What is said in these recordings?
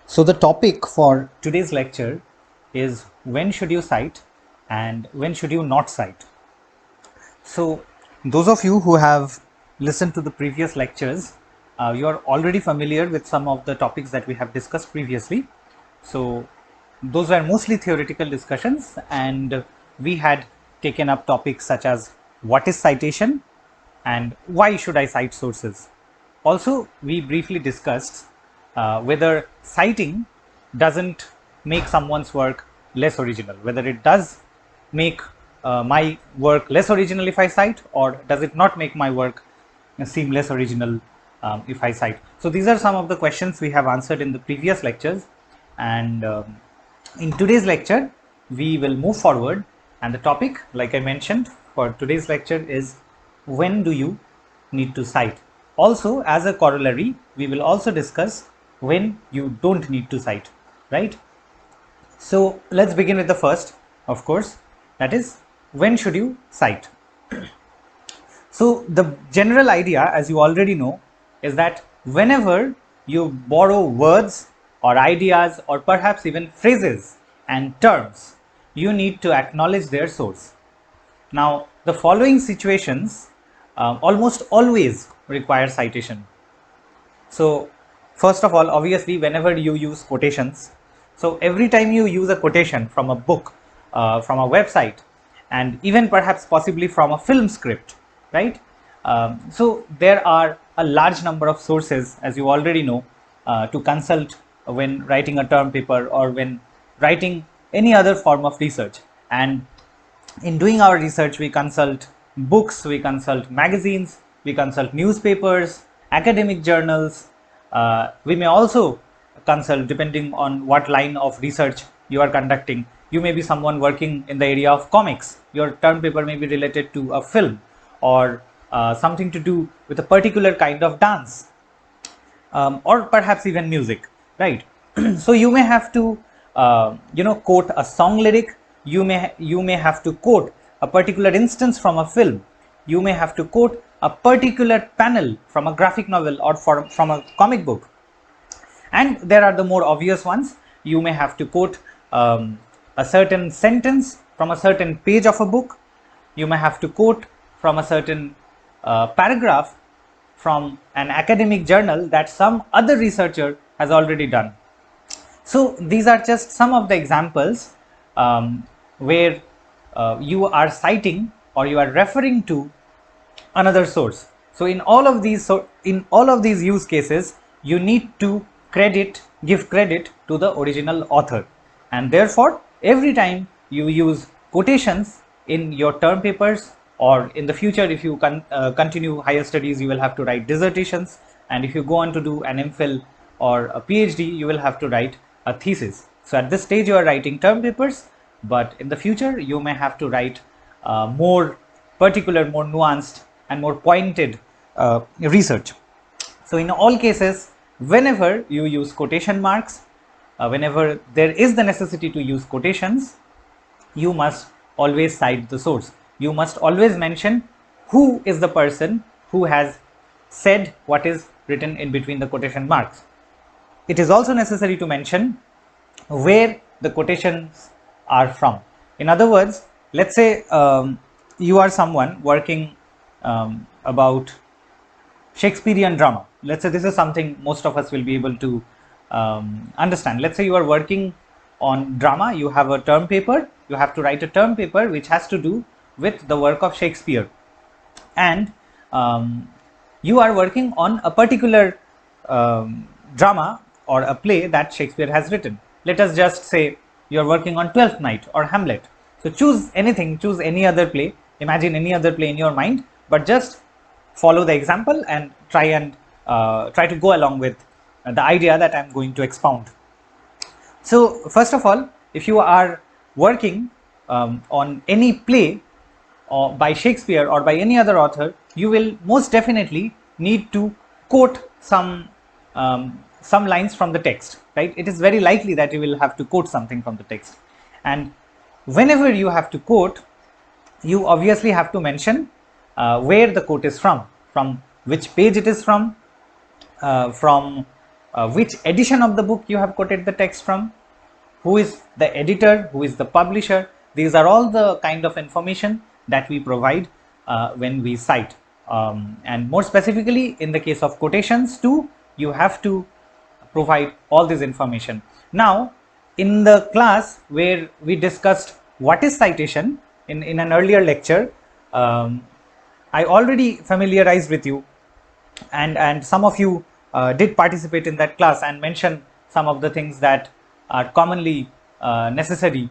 So the topic for today's lecture is when should you cite and when should you not cite. So those of you who have listened to the previous lectures, you are already familiar with some of the topics that we have discussed previously. So those were mostly theoretical discussions, and we had taken up topics such as what is citation and why should I cite sources. Also, we briefly discussed whether citing doesn't make someone's work less original, whether it does make my work less original if I cite, or does it not make my work seem less original if I cite. So these are some of the questions we have answered in the previous lectures, and in today's lecture we will move forward, and the topic, like I mentioned, for today's lecture is when do you need to cite. Also, as a corollary, we will also discuss when you don't need to cite, right? So let's begin with the first, of course, that is when should you cite. So the general idea, as you already know, is that whenever you borrow words or ideas or perhaps even phrases and terms, you need to acknowledge their source. Now, the following situations almost always require citation. So, first of all, obviously, whenever you use quotations, so every time you use a quotation from a book, from a website, and even perhaps possibly from a film script, right? So there are a large number of sources, as you already know, to consult when writing a term paper or when writing any other form of research. And in doing our research, we consult books, we consult magazines, we consult newspapers, academic journals. We may also consult, depending on what line of research you are conducting. You may be someone working in the area of comics. Your term paper may be related to a film or something to do with a particular kind of dance, or perhaps even music, right? So you may have to quote a song lyric. You may have to quote a particular instance from a film. You may have to quote a particular panel from a graphic novel or from a comic book. And there are the more obvious ones. You may have to quote a certain sentence from a certain page of a book. You may have to quote from a certain paragraph from an academic journal that some other researcher has already done. So these are just some of the examples where you are citing or you are referring to another source. So in all of these use cases, you need to give credit to the original author, and therefore every time you use quotations in your term papers, or in the future if you continue higher studies, you will have to write dissertations, and if you go on to do an MPhil or a PhD, you will have to write a thesis. So at this stage you are writing term papers, but in the future you may have to write more particular, more nuanced and more pointed research. So in all cases, whenever you use quotation marks, whenever there is the necessity to use quotations, you must always cite the source. You must always mention who is the person who has said what is written in between the quotation marks. It is also necessary to mention where the quotations are from. In other words, let's say you are someone working about Shakespearean drama. Let's say this is something most of us will be able to understand. Let's say you are working on drama, you have a term paper, you have to write a term paper which has to do with the work of Shakespeare, and you are working on a particular drama or a play that Shakespeare has written. Let us just say you are working on Twelfth Night or Hamlet. So choose anything, choose any other play, imagine any other play in your mind, but just follow the example and try to go along with the idea that I am going to expound. So first of all, if you are working on any play or by Shakespeare or by any other author, you will most definitely need to quote some lines from the text, right? It is very likely that you will have to quote something from the text, and whenever you have to quote, you obviously have to mention where the quote is from which page it is from which edition of the book you have quoted the text from, who is the editor, who is the publisher. These are all the kind of information that we provide when we cite. And more specifically, in the case of quotations too, you have to provide all this information. Now, in the class where we discussed what is citation in an earlier lecture, I already familiarized with you, and some of you did participate in that class and mention some of the things that are commonly necessary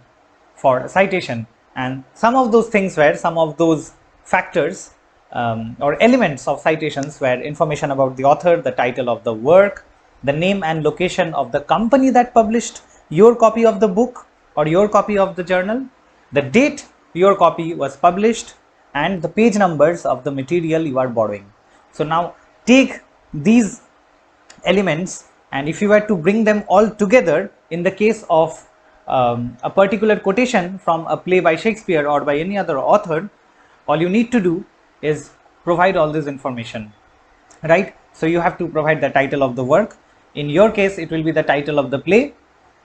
for citation, and some of those things were, some of those factors or elements of citations were information about the author, the title of the work, the name and location of the company that published your copy of the book or your copy of the journal, the date your copy was published, and the page numbers of the material you are borrowing. So now take these elements, and if you were to bring them all together in the case of a particular quotation from a play by Shakespeare or by any other author, all you need to do is provide all this information, right? So you have to provide the title of the work. In your case, it will be the title of the play,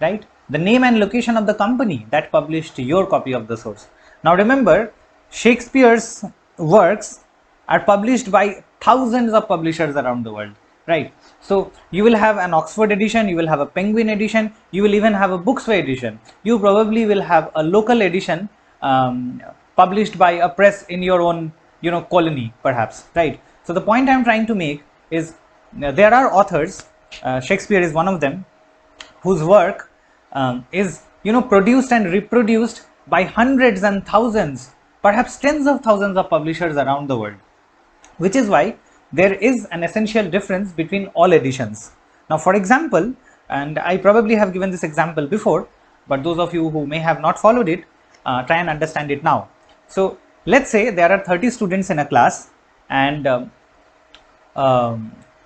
right? The name and location of the company that published your copy of the source. Now remember, Shakespeare's works are published by thousands of publishers around the world, right? So you will have an Oxford edition, you will have a Penguin edition, you will even have a Booksway edition. You probably will have a local edition published by a press in your own, colony, perhaps, right? So the point I am trying to make is there are authors, Shakespeare is one of them, whose work is produced and reproduced by hundreds and thousands, perhaps tens of thousands of publishers around the world, which is why there is an essential difference between all editions. Now, for example, and I probably have given this example before, but those of you who may have not followed it, try and understand it now. So let's say there are 30 students in a class, and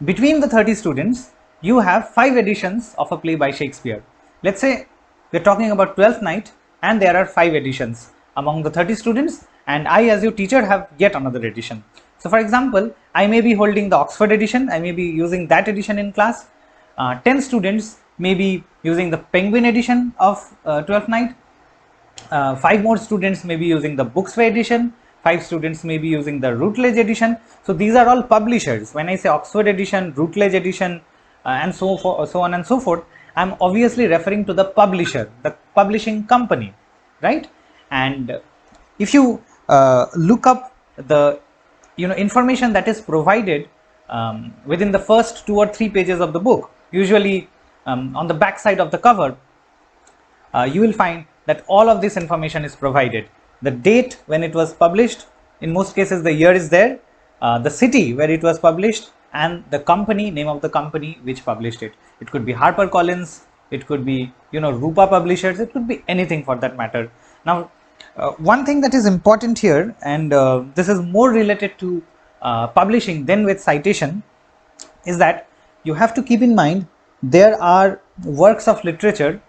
between the 30 students you have 5 editions of a play by Shakespeare. Let's say we're talking about 12th Night, and there are 5 editions among the 30 students, and I as your teacher have yet another edition. So for example, I may be holding the Oxford edition, I may be using that edition in class. 10 students may be using the Penguin edition of 12th Night. 5 more students may be using the Booksway edition. 5 students may be using the Routledge edition. So these are all publishers. When I say Oxford edition, Routledge edition, and so on and so forth, I'm obviously referring to the publisher, the publishing company, right? And if you look up the information that is provided within the first 2 or 3 pages of the book, usually on the back side of the cover, you will find that all of this information is provided. The date when it was published, in most cases the year is there, the city where it was published, and the company, name of the company which published it. It could be HarperCollins, it could be Rupa Publishers, it could be anything for that matter. Now one thing that is important here, and this is more related to publishing than with citation, is that you have to keep in mind there are works of literature,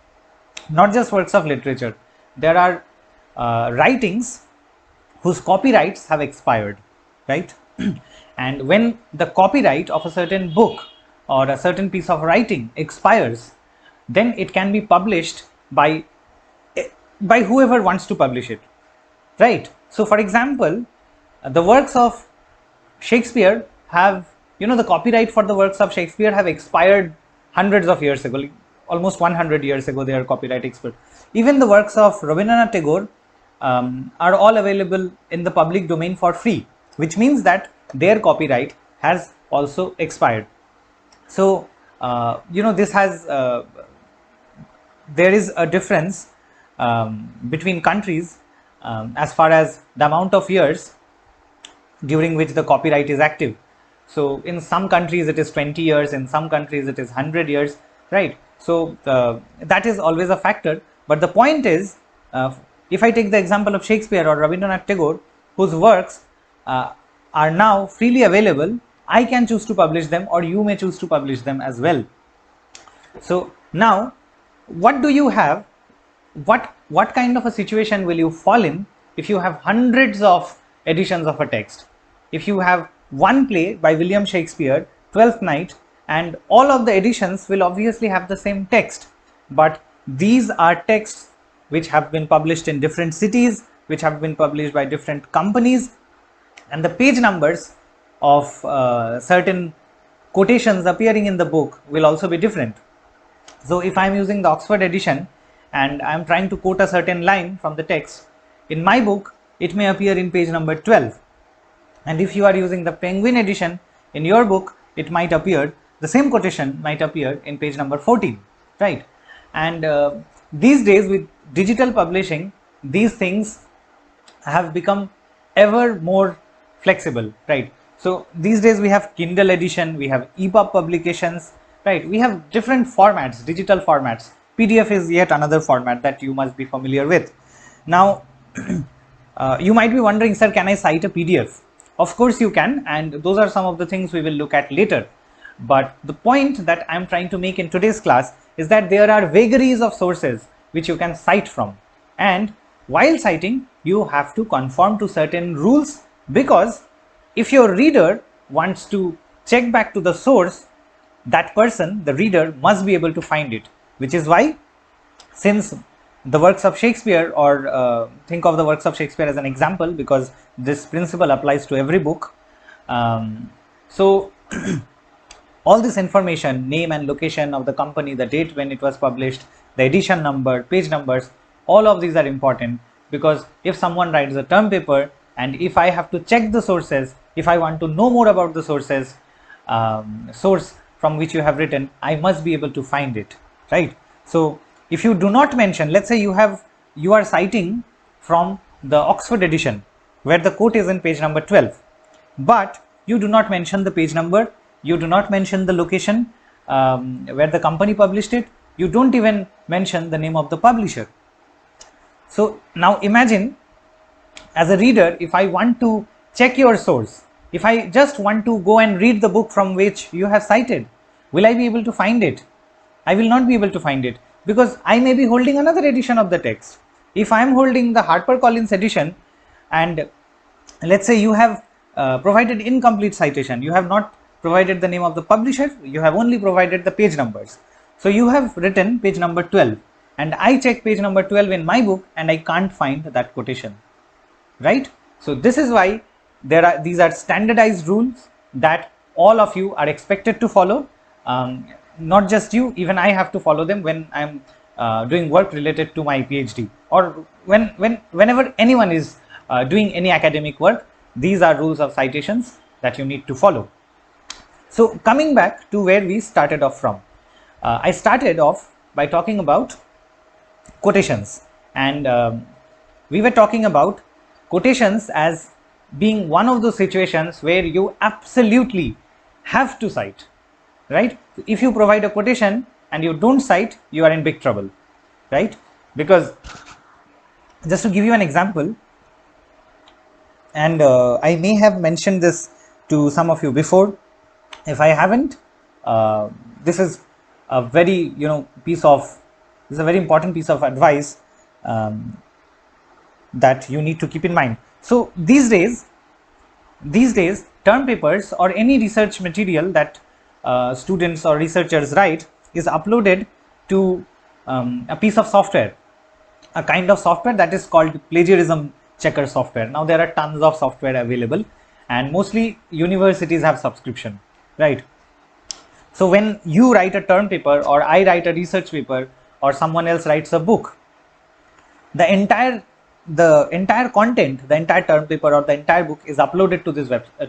not just works of literature, there are writings whose copyrights have expired, right? And when the copyright of a certain book or a certain piece of writing expires, then it can be published by whoever wants to publish it, right? So for example, the works of Shakespeare have, the copyright for the works of Shakespeare have expired hundreds of years ago, almost 100 years ago their copyright expired. Even the works of Rabindranath Tagore are all available in the public domain for free, which means that their copyright has also expired. So this has there is a difference between countries as far as the amount of years during which the copyright is active. So in some countries it is 20 years, in some countries it is 100 years, right? So that is always a factor. But the point is, if I take the example of Shakespeare or Rabindranath Tagore, whose works are now freely available, I can choose to publish them, or you may choose to publish them as well. So now, what do you have? What kind of a situation will you fall in if you have hundreds of editions of a text? If you have one play by William Shakespeare, 12th Night, and all of the editions will obviously have the same text, but these are texts which have been published in different cities, which have been published by different companies, and the page numbers of certain quotations appearing in the book will also be different. So if I am using the Oxford edition and I am trying to quote a certain line from the text, in my book it may appear in page number 12, and if you are using the Penguin edition, in your book it might appear, the same quotation might appear in page number 14, right? And these days with digital publishing, these things have become ever more flexible, right? So these days we have Kindle edition, we have EPUB publications, right? We have different formats, digital formats. PDF is yet another format that you must be familiar with. Now you might be wondering, sir, can I cite a PDF? Of course you can, and those are some of the things we will look at later. But the point that I am trying to make in today's class is that there are vagaries of sources which you can cite from, and while citing you have to conform to certain rules, because if your reader wants to check back to the source, that person, the reader, must be able to find it, which is why, since the works of Shakespeare, or think of the works of Shakespeare as an example, because this principle applies to every book. So all this information, name and location of the company, the date when it was published, the edition number, page numbers, all of these are important, because if someone writes a term paper and if I have to check the sources, if I want to know more about the sources, source from which you have written, I must be able to find it, right? So if you do not mention, let's say you are citing from the Oxford edition where the quote is in page number 12, but you do not mention the page number, you do not mention the location where the company published it, you don't even mention the name of the publisher. So now imagine, as a reader, if I want to check your source, if I just want to go and read the book from which you have cited, will I be able to find it? I will not be able to find it, because I may be holding another edition of the text. If I am holding the HarperCollins edition, and let's say you have provided incomplete citation, you have not provided the name of the publisher, you have only provided the page numbers. So you have written page number 12, and I check page number 12 in my book and I can't find that quotation, right? So this is why these are standardized rules that all of you are expected to follow. Not just you, even I have to follow them when I'm doing work related to my PhD, or whenever anyone is doing any academic work. These are rules of citations that you need to follow. So coming back to where we started off from, I started off by talking about quotations, and we were talking about quotations as being one of those situations where you absolutely have to cite, right? If you provide a quotation and you don't cite, you are in big trouble, right? Because, just to give you an example, and I may have mentioned this to some of you before, if I haven't, this is a very this is a very important piece of advice that you need to keep in mind. So these days term papers or any research material that students or researchers write is uploaded to a piece of software, a kind of software that is called plagiarism checker software. Now there are tons of software available, and mostly universities have subscription, right? So when you write a term paper, or I write a research paper, or someone else writes a book, the entire content, the entire term paper or the entire book is uploaded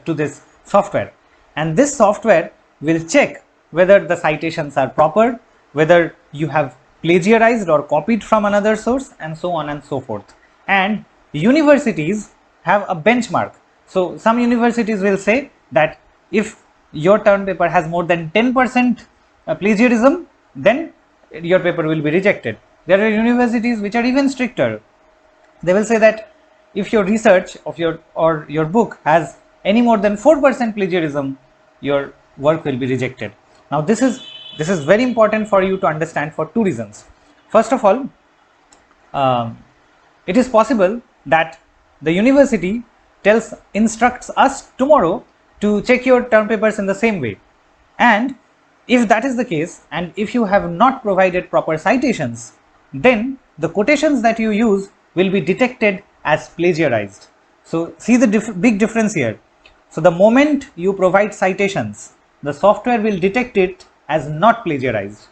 to this software, and this software will check whether the citations are proper, whether you have plagiarized or copied from another source, and so on and so forth. And universities have a benchmark. So some universities will say that if your term paper has more than 10% plagiarism, then your paper will be rejected. There are universities which are even stricter. They will say that if your research of your book has any more than 4% plagiarism, your work will be rejected. Now this is very important for you to understand for two reasons. First of all, it is possible that the university instructs us tomorrow to check your term papers in the same way, and If that is the case, and if you have not provided proper citations, then the quotations that you use will be detected as plagiarized. So see the big difference here. So the moment you provide citations, the software will detect it as not plagiarized.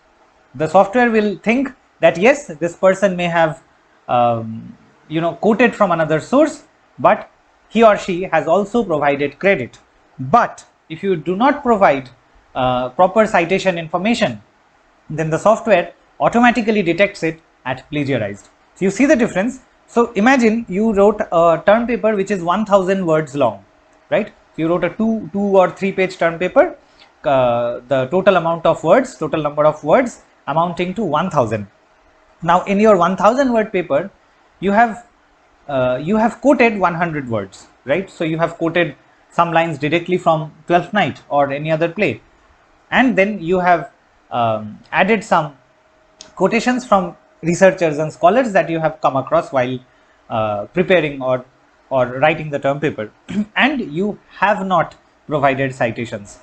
The software will think that yes, this person may have quoted from another source, but he or she has also provided credit. But if you do not provide proper citation information, then the software automatically detects it as plagiarized. So you see the difference. So imagine you wrote a term paper which is 1000 words long, right? You wrote a two or 3 page term paper, the total amount of words, total number of words amounting to 1000. Now in your 1000 word paper, you have quoted 100 words, right? So you have quoted some lines directly from 12th Night or any other play, and then you have added some quotations from researchers and scholars that you have come across while preparing or writing the term paper and you have not provided citations.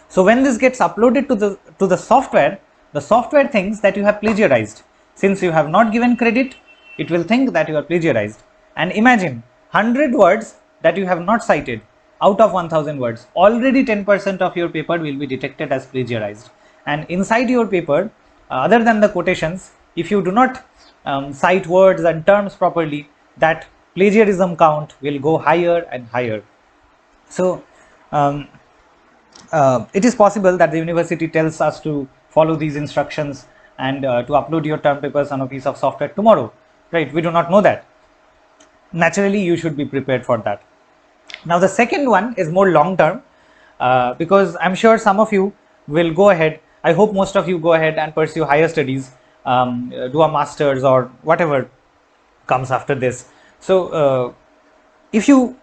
So when this gets uploaded to the software thinks that you have plagiarized. Since you have not given credit, it will think that you are plagiarized. And imagine 100 words that you have not cited out of 1000 words. Already 10% of your paper will be detected as plagiarized. And inside your paper, other than the quotations, if you do not cite words and terms properly, that plagiarism count will go higher and higher. So it is possible that the university tells us to follow these instructions and to upload your term papers on a piece of software tomorrow, right? We do not know that. Naturally, you should be prepared for that. Now the second one is more long term, because I'm sure some of you will go ahead, I hope most of you go ahead and pursue higher studies, do a master's or whatever comes after this. So if you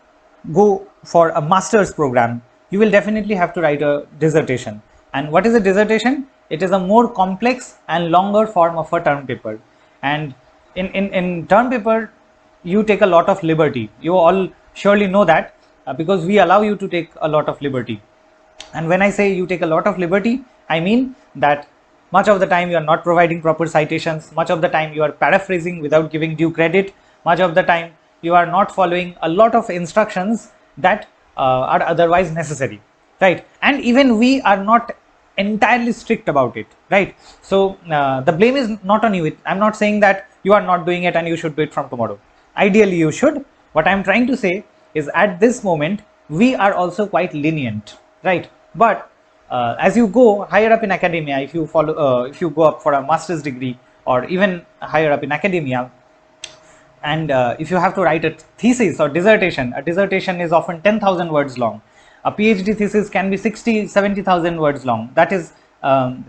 go for a master's program, you will definitely have to write a dissertation. And what is a dissertation? It is a more complex and longer form of a term paper. And in term paper, you take a lot of liberty. You all surely know that because we allow you to take a lot of liberty. And when I say you take a lot of liberty, I mean that much of the time you are not providing proper citations, much of the time you are paraphrasing without giving due credit, much of the time you are not following a lot of instructions that are otherwise necessary, right? And even we are not entirely strict about it, right? So the blame is not on you. I'm not saying that you are not doing it and you should do it from tomorrow. Ideally you should. What I'm trying to say is at this moment we are also quite lenient, right? But as you go higher up in academia, if you go up for a master's degree or even higher up in academia, and if you have to write a thesis or dissertation, a dissertation is often 10,000 words long. A PhD thesis can be 70,000 words long. That is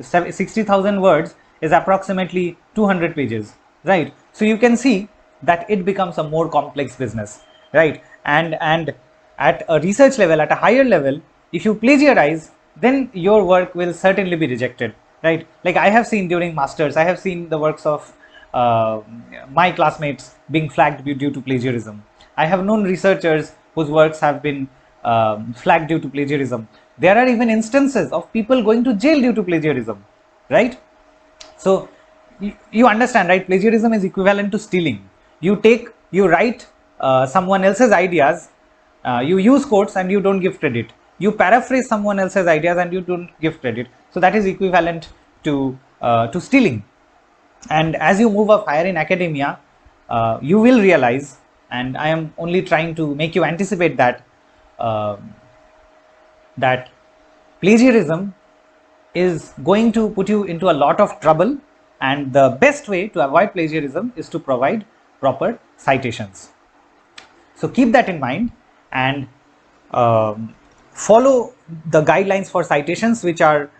60,000 words is approximately 200 pages, right? So you can see that it becomes a more complex business, right? And at a research level, at a higher level, if you plagiarize, then your work will certainly be rejected, right? Like I have seen during masters, I have seen the works of my classmates being flagged due to plagiarism. I have known researchers whose works have been flagged due to plagiarism. There are even instances of people going to jail due to plagiarism, right? So you understand, right? Plagiarism is equivalent to stealing. You write someone else's ideas, you use quotes and you don't give credit. You paraphrase someone else's ideas and you don't give credit. So that is equivalent to stealing. And as you move up higher in academia, you will realize, and I am only trying to make you anticipate that that plagiarism is going to put you into a lot of trouble, and the best way to avoid plagiarism is to provide proper citations. So keep that in mind and follow the guidelines for citations which are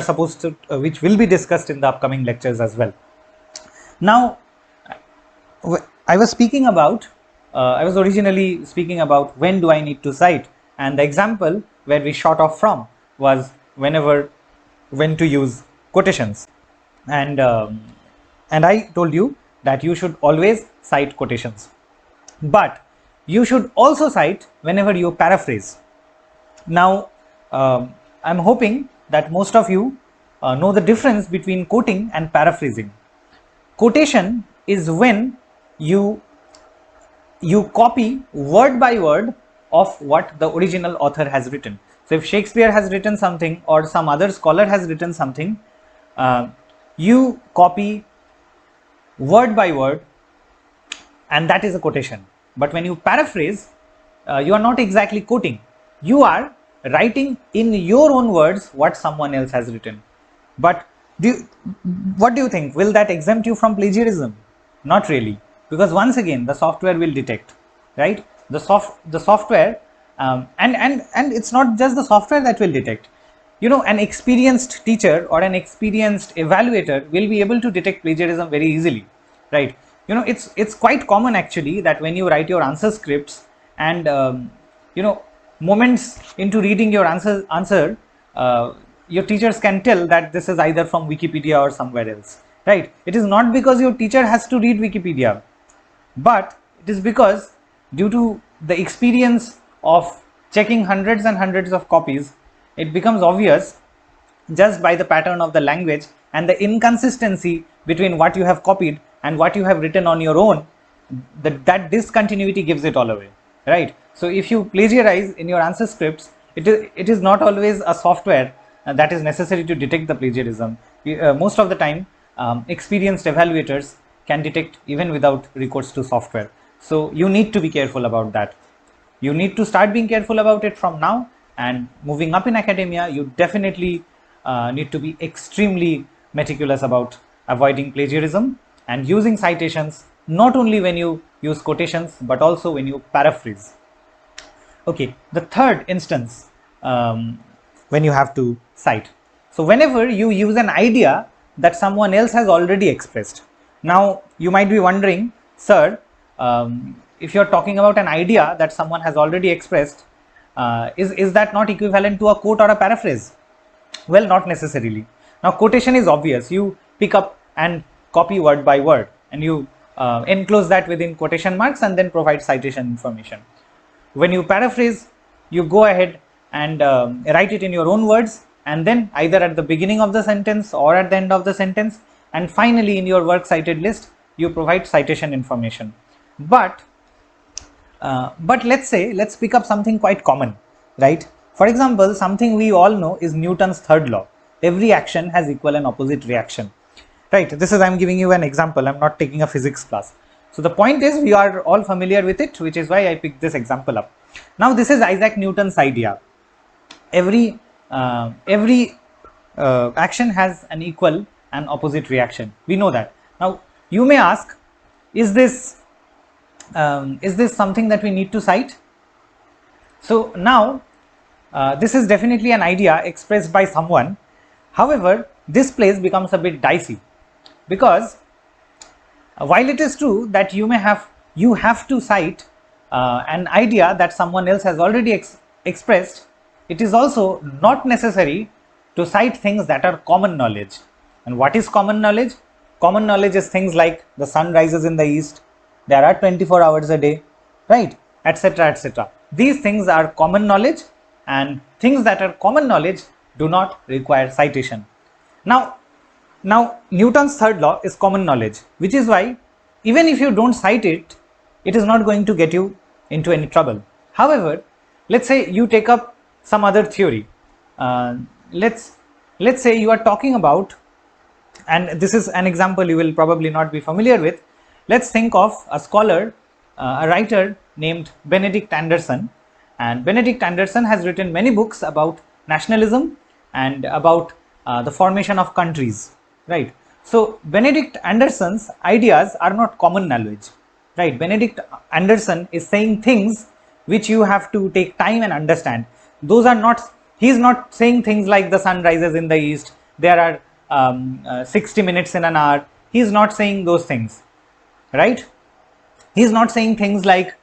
supposed to which will be discussed in the upcoming lectures as well. Now I was speaking about I was originally speaking about when do I need to cite, and the example where we shot off from was when to use quotations, and I told you that you should always cite quotations, but you should also cite whenever you paraphrase. Now I'm hoping that most of you know the difference between quoting and paraphrasing. Quotation is when you copy word by word of what the original author has written. So if Shakespeare has written something or some other scholar has written something, you copy word by word, and that is a quotation. But when you paraphrase, you are not exactly quoting, you are writing in your own words what someone else has written. But what do you think, will that exempt you from plagiarism? Not really, because once again the software will detect, right? The software, and it's not just the software that will detect. You know, an experienced teacher or an experienced evaluator will be able to detect plagiarism very easily, right? You know, it's quite common actually that when you write your answer scripts and you know, moments into reading your answer, your teachers can tell that this is either from Wikipedia or somewhere else, right? It is not because your teacher has to read Wikipedia, but it is because due to the experience of checking hundreds and hundreds of copies, it becomes obvious just by the pattern of the language and the inconsistency between what you have copied and what you have written on your own, that discontinuity gives it all away, right? So if you plagiarize in your answer scripts, it is not always a software that is necessary to detect the plagiarism. Most of the time, experienced evaluators can detect even without recourse to software. So you need to be careful about that. You need to start being careful about it from now, and moving up in academia, you definitely need to be extremely meticulous about avoiding plagiarism and using citations, not only when you use quotations but also when you paraphrase. Okay, the third instance, when you have to cite. So whenever you use an idea that someone else has already expressed. Now you might be wondering, sir, if you're talking about an idea that someone has already expressed, is that not equivalent to a quote or a paraphrase? Well, not necessarily. Now quotation is obvious. You pick up and copy word by word, and you enclose that within quotation marks and then provide citation information. When you paraphrase, you go ahead and write it in your own words, and then either at the beginning of the sentence or at the end of the sentence, and finally in your works cited list you provide citation information. But let's pick up something quite common, right? For example, something we all know is Newton's third law. Every action has equal and opposite reaction, right? This is, I'm giving you an example, I'm not taking a physics class. So the point is, we are all familiar with it, which is why I picked this example up. Now this is Isaac Newton's idea. Every action has an equal and opposite reaction. We know that. Now you may ask, is this something that we need to cite? So now this is definitely an idea expressed by someone. However, this place becomes a bit dicey, because while it is true that you have to cite an idea that someone else has already expressed, it is also not necessary to cite things that are common knowledge. And what is common knowledge? Common knowledge is things like the sun rises in the east, there are 24 hours a day, right, etc., etc. These things are common knowledge, and things that are common knowledge do not require citation. Now Newton's third law is common knowledge, which is why even if you don't cite it, it is not going to get you into any trouble. However, let's say you take up some other theory. Let's say you are talking about, and this is an example you will probably not be familiar with. Let's think of a scholar, a writer named Benedict Anderson, and Benedict Anderson has written many books about nationalism and about the formation of countries, right? So Benedict Anderson's ideas are not common knowledge, right? Benedict Anderson is saying things which you have to take time and understand. Those are not, he is not saying things like the sun rises in the east, there are 60 minutes in an hour. He is not saying those things, right? He is not saying things like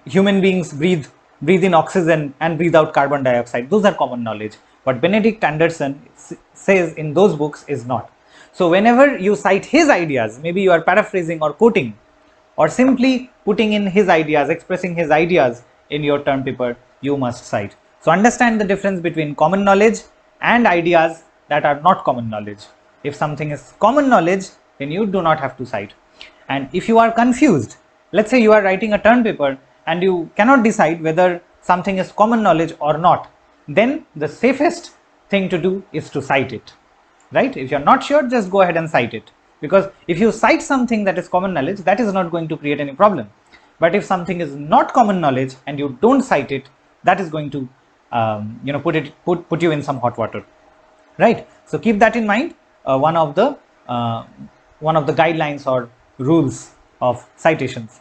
human beings breathe in oxygen and breathe out carbon dioxide. Those are common knowledge. What Benedict Anderson says in those books is not. So whenever you cite his ideas, maybe you are paraphrasing or quoting, or simply putting in his ideas, expressing his ideas in your term paper, you must cite. So understand the difference between common knowledge and ideas that are not common knowledge. If something is common knowledge, then you do not have to cite. And if you are confused, let's say you are writing a term paper and you cannot decide whether something is common knowledge or not, then the safest thing to do is to cite it, right? If you're not sure, just go ahead and cite it, because if you cite something that is common knowledge, that is not going to create any problem. But if something is not common knowledge and you don't cite it, that is going to put you in some hot water, right? So keep that in mind. One of the guidelines or rules of citations.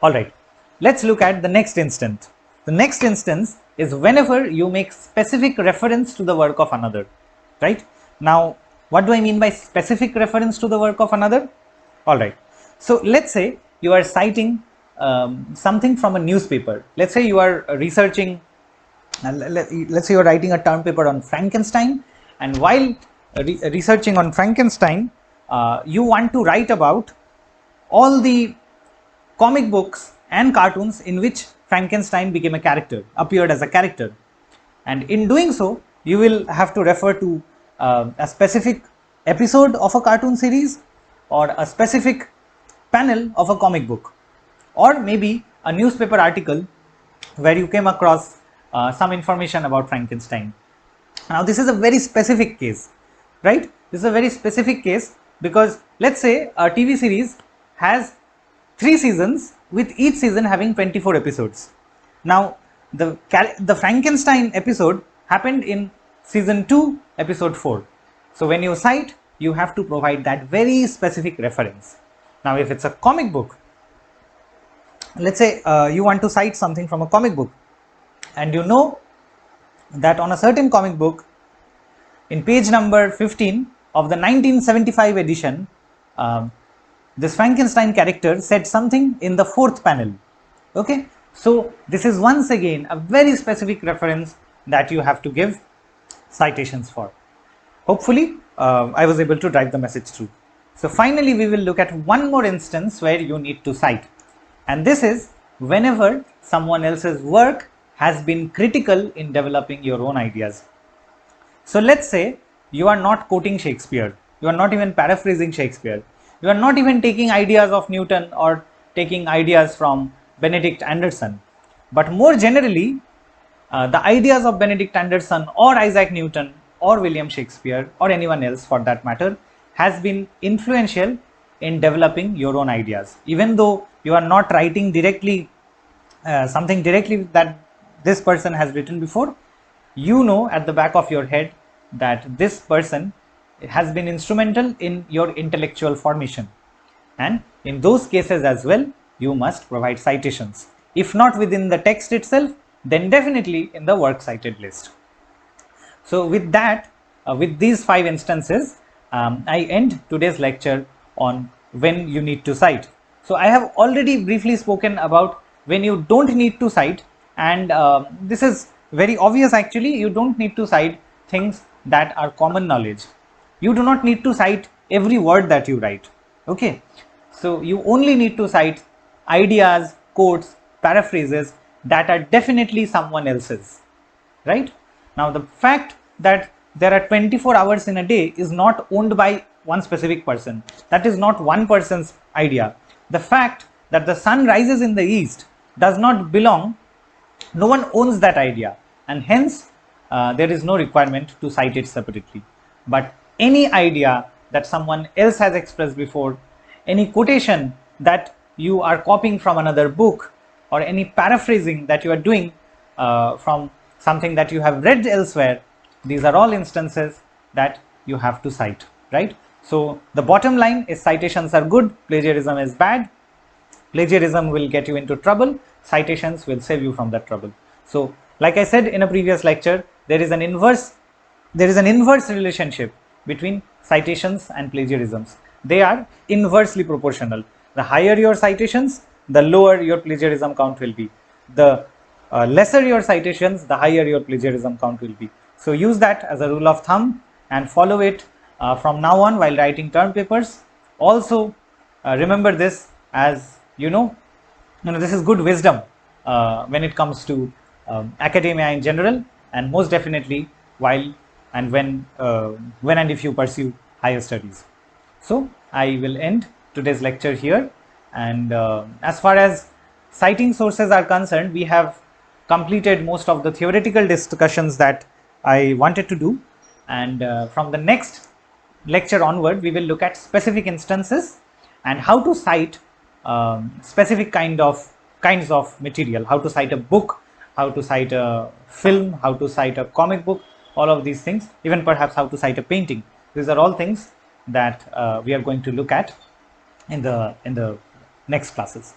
All right, let's look at the next instance. The next instance is whenever you make specific reference to the work of another, right? Now, what do I mean by specific reference to the work of another? All right, so let's say you are citing something from a newspaper. Let's say you are researching, let's say you are writing a term paper on Frankenstein, and while researching on Frankenstein, you want to write about all the comic books and cartoons in which Frankenstein became a character, appeared as a character. And in doing so, you will have to refer to a specific episode of a cartoon series, or a specific panel of a comic book, or maybe a newspaper article where you came across some information about Frankenstein. Now, this is a very specific case, right? This is a very specific case because let's say a TV series has 3 seasons, with each season having 24 episodes. Now, the Frankenstein episode happened in season 2, episode 4. So when you cite, you have to provide that very specific reference. Now, if it's a comic book, let's say you want to cite something from a comic book, and you know that on a certain comic book, in page number 15 of the 1975 edition, this Frankenstein character said something in the 4th panel. Okay, so this is once again a very specific reference that you have to give citations for. Hopefully, I was able to drive the message through. So finally, we will look at one more instance where you need to cite, and this is whenever someone else's work has been critical in developing your own ideas. So let's say you are not quoting Shakespeare, you are not even paraphrasing Shakespeare, you are not even taking ideas of Newton or taking ideas from Benedict Anderson, but more generally, the ideas of Benedict Anderson or Isaac Newton or William Shakespeare or anyone else for that matter has been influential in developing your own ideas. Even though you are not writing directly something directly that this person has written before, you know at the back of your head that this person has been instrumental in your intellectual formation, and in those cases as well you must provide citations. If not within the text itself, then definitely in the works cited list. So with that, with these 5 instances, I end today's lecture on when you need to cite. So I have already briefly spoken about when you don't need to cite, and this is very obvious actually. You don't need to cite things that are common knowledge. You do not need to cite every word that you write. Okay, so you only need to cite ideas, quotes, paraphrases that are definitely someone else's, right? Now, the fact that there are 24 hours in a day is not owned by one specific person. That is not one person's idea. The fact that the sun rises in the east does not belong, no one owns that idea, and hence there is no requirement to cite it separately. But any idea that someone else has expressed before, any quotation that you are copying from another book, or any paraphrasing that you are doing from something that you have read elsewhere, these are all instances that you have to cite, right? So the bottom line is citations are good, plagiarism is bad. Plagiarism will get you into trouble, citations will save you from that trouble. So like I said in a previous lecture, there is an inverse relationship between citations and plagiarisms. They are inversely proportional. The higher your citations, the lower your plagiarism count will be. The lesser your citations, the higher your plagiarism count will be. So use that as a rule of thumb and follow it from now on while writing term papers. Also remember this, as you know, this is good wisdom when it comes to academia in general, and most definitely while and when and if you pursue higher studies. So I will end today's lecture here, and as far as citing sources are concerned, we have completed most of the theoretical discussions that I wanted to do, and from the next lecture onward we will look at specific instances and how to cite specific kinds of material, how to cite a book, how to cite a film, how to cite a comic book, all of these things, even perhaps how to cite a painting. These are all things that we are going to look at in the next classes.